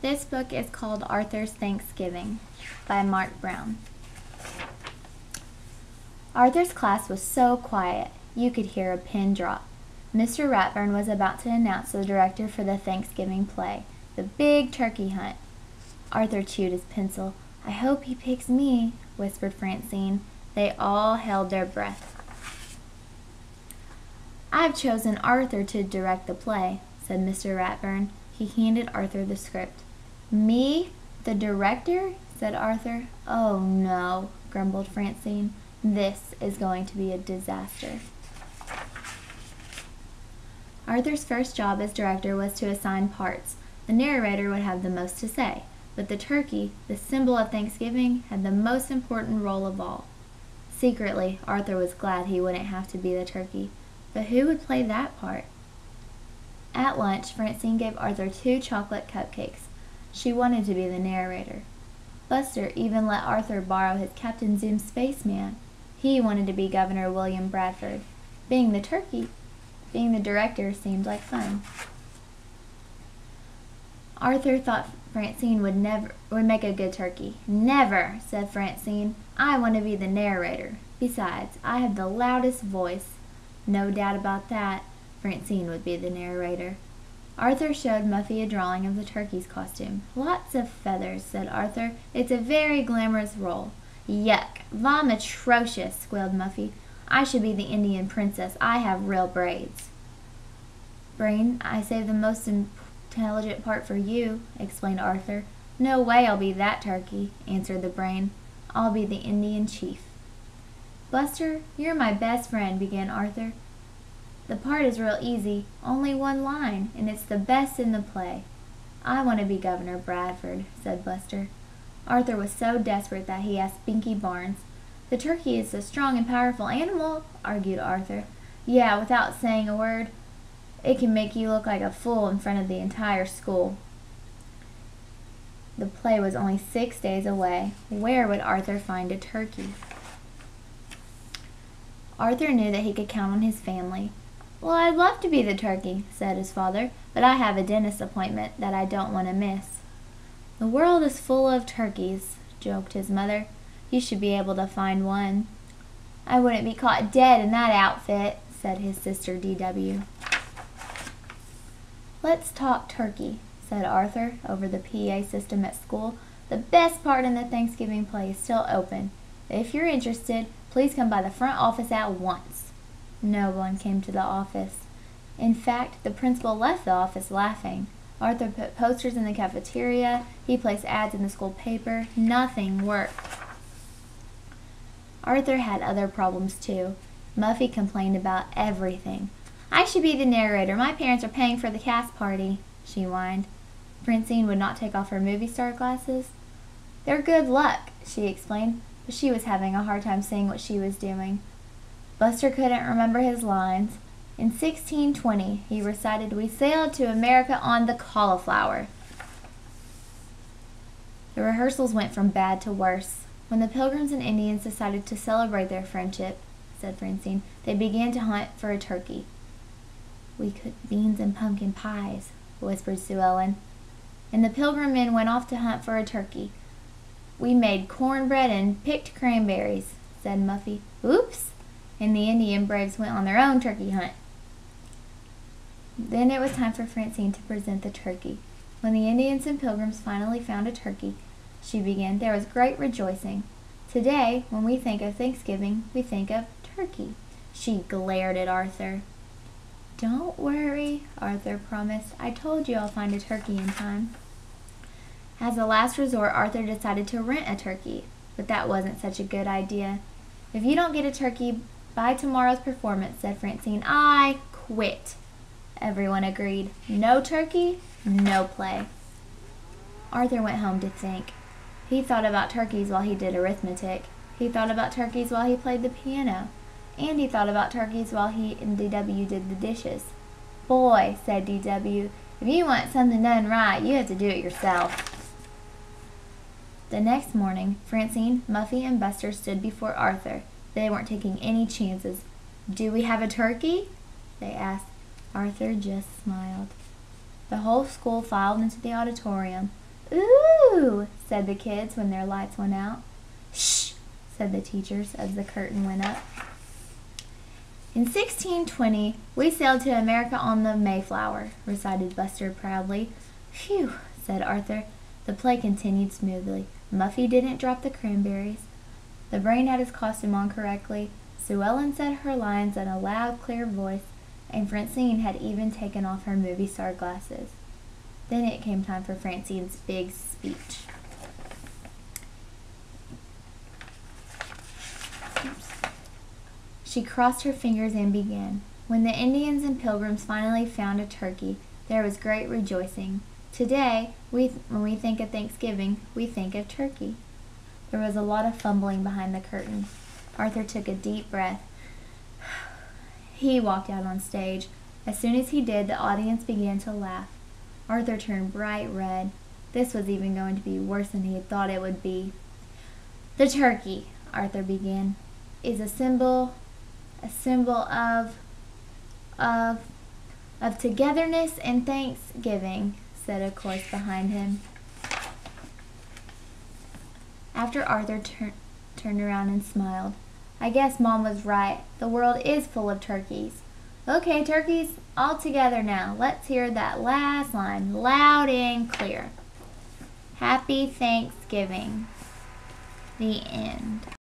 This book is called Arthur's Thanksgiving by Mark Brown. Arthur's class was so quiet, you could hear a pin drop. Mr. Ratburn was about to announce the director for the Thanksgiving play, The Big Turkey Hunt. Arthur chewed his pencil. "I hope he picks me," whispered Francine. They all held their breath. "I've chosen Arthur to direct the play," said Mr. Ratburn. He handed Arthur the script. "Me? The director?" said Arthur. "Oh, no," grumbled Francine. "This is going to be a disaster." Arthur's first job as director was to assign parts. The narrator would have the most to say, but the turkey, the symbol of Thanksgiving, had the most important role of all. Secretly, Arthur was glad he wouldn't have to be the turkey, but who would play that part? At lunch, Francine gave Arthur 2 chocolate cupcakes. She wanted to be the narrator. Buster even let Arthur borrow his Captain Zoom spaceman. He wanted to be Governor William Bradford. Being the director seemed like fun. Arthur thought Francine would make a good turkey. "Never," said Francine. "I want to be the narrator. Besides, I have the loudest voice." No doubt about that. Francine would be the narrator. Arthur showed Muffy a drawing of the turkey's costume. "Lots of feathers," said Arthur. "It's a very glamorous role." "Yuck! Vomitrocious!" squealed Muffy. "I should be the Indian princess. I have real braids." "Brain, I saved the most intelligent part for you," explained Arthur. "No way I'll be that turkey," answered the brain. "I'll be the Indian chief." "Buster, you're my best friend," began Arthur. "The part is real easy, only 1 line, and it's the best in the play." "I want to be Governor Bradford," said Buster. Arthur was so desperate that he asked Binky Barnes. "The turkey is a strong and powerful animal," argued Arthur. "Yeah, without saying a word. It can make you look like a fool in front of the entire school." The play was only 6 days away. Where would Arthur find a turkey? Arthur knew that he could count on his family. "Well, I'd love to be the turkey," said his father, "but I have a dentist appointment that I don't want to miss." "The world is full of turkeys," joked his mother. "You should be able to find one." "I wouldn't be caught dead in that outfit," said his sister D.W. "Let's talk turkey," said Arthur over the PA system at school. "The best part in the Thanksgiving play is still open. If you're interested, please come by the front office at once." No one came to the office. In fact, the principal left the office laughing. Arthur put posters in the cafeteria. He placed ads in the school paper. Nothing worked. Arthur had other problems too. Muffy complained about everything. "I should be the narrator. My parents are paying for the cast party," she whined. Francine would not take off her movie star glasses. "They're good luck," she explained, but she was having a hard time seeing what she was doing. Buster couldn't remember his lines. In 1620, he recited, "We sailed to America on the Cauliflower." The rehearsals went from bad to worse. When the Pilgrims and Indians decided to celebrate their friendship, said Francine, they began to hunt for a turkey. "We cooked beans and pumpkin pies," whispered Sue Ellen. And the Pilgrim men went off to hunt for a turkey. "We made cornbread and picked cranberries," said Muffy. "Oops!" And the Indian braves went on their own turkey hunt. Then it was time for Francine to present the turkey. When the Indians and Pilgrims finally found a turkey, she began, there was great rejoicing. "Today, when we think of Thanksgiving, we think of turkey." She glared at Arthur. "Don't worry," Arthur promised. "I told you I'll find a turkey in time." As a last resort, Arthur decided to rent a turkey, but that wasn't such a good idea. "If you don't get a turkey by tomorrow's performance," said Francine, "I quit." Everyone agreed. No turkey, no play. Arthur went home to think. He thought about turkeys while he did arithmetic. He thought about turkeys while he played the piano. And he thought about turkeys while he and D.W. did the dishes. "Boy," said D.W., "if you want something done right, you have to do it yourself." The next morning, Francine, Muffy, and Buster stood before Arthur. They weren't taking any chances. "Do we have a turkey?" they asked. Arthur just smiled. The whole school filed into the auditorium. "Ooh," said the kids when their lights went out. "Shh," said the teachers as the curtain went up. "In 1620, we sailed to America on the Mayflower," recited Buster proudly. "Phew," said Arthur. The play continued smoothly. Muffy didn't drop the cranberries. The Brain had his costume on correctly. Sue Ellen said her lines in a loud, clear voice, and Francine had even taken off her movie star glasses. Then it came time for Francine's big speech. She crossed her fingers and began. When the Indians and Pilgrims finally found a turkey, there was great rejoicing. Today, when we think of Thanksgiving, we think of turkey. There was a lot of fumbling behind the curtain. Arthur took a deep breath. He walked out on stage. As soon as he did, the audience began to laugh. Arthur turned bright red. This was even going to be worse than he had thought it would be. "The turkey," Arthur began, "is a symbol of togetherness and Thanksgiving," said a voice behind him. After Arthur turned around and smiled. "I guess Mom was right. The world is full of turkeys. Okay, turkeys, all together now. Let's hear that last line loud and clear. Happy Thanksgiving." The end.